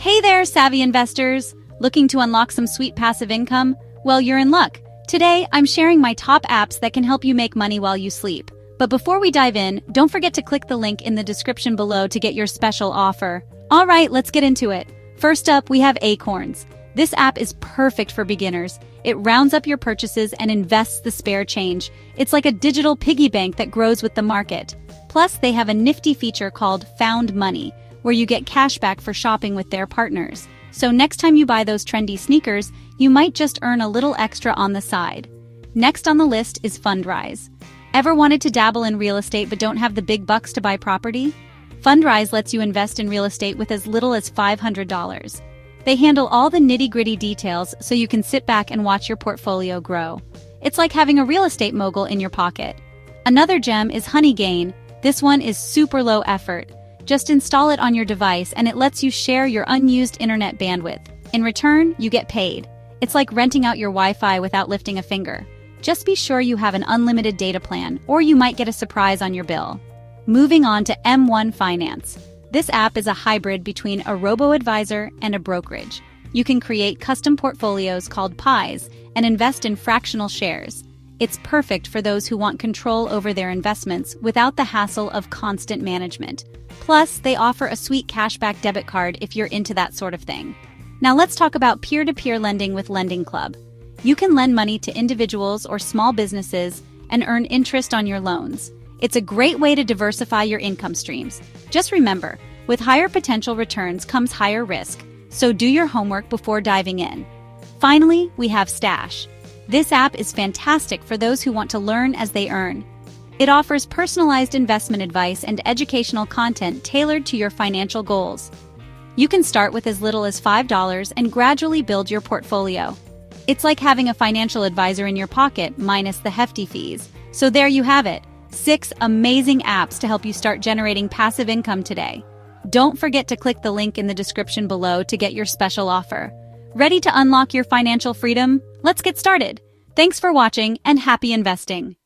Hey there, savvy investors! Looking to unlock some sweet passive income? Well, you're in luck. Today, I'm sharing my top apps that can help you make money while you sleep. But before we dive in, don't forget to click the link in the description below to get your special offer. Alright, let's get into it. First up, we have Acorns. This app is perfect for beginners. It rounds up your purchases and invests the spare change. It's like a digital piggy bank that grows with the market. Plus, they have a nifty feature called Found Money, where you get cash back for shopping with their partners. So next time you buy those trendy sneakers, you might just earn a little extra on the side. Next on the list is Fundrise. Ever wanted to dabble in real estate but don't have the big bucks to buy property? Fundrise lets you invest in real estate with as little as $500. They handle all the nitty-gritty details so you can sit back and watch your portfolio grow. It's like having a real estate mogul in your pocket. Another gem is Honeygain. This one is super low effort. Just install it on your device and it lets you share your unused internet bandwidth. In return, you get paid. It's like renting out your Wi-Fi without lifting a finger. Just be sure you have an unlimited data plan, or you might get a surprise on your bill. Moving on to M1 Finance. This app is a hybrid between a robo-advisor and a brokerage. You can create custom portfolios called pies and invest in fractional shares. It's perfect for those who want control over their investments without the hassle of constant management. Plus, they offer a sweet cashback debit card if you're into that sort of thing. Now let's talk about peer-to-peer lending with Lending Club. You can lend money to individuals or small businesses and earn interest on your loans. It's a great way to diversify your income streams. Just remember, with higher potential returns comes higher risk, so do your homework before diving in. Finally, we have Stash. This app is fantastic for those who want to learn as they earn. It offers personalized investment advice and educational content tailored to your financial goals. You can start with as little as $5 and gradually build your portfolio. It's like having a financial advisor in your pocket, minus the hefty fees. So there you have it, 6 amazing apps to help you start generating passive income today. Don't forget to click the link in the description below to get your special offer. Ready to unlock your financial freedom? Let's get started. Thanks for watching and happy investing.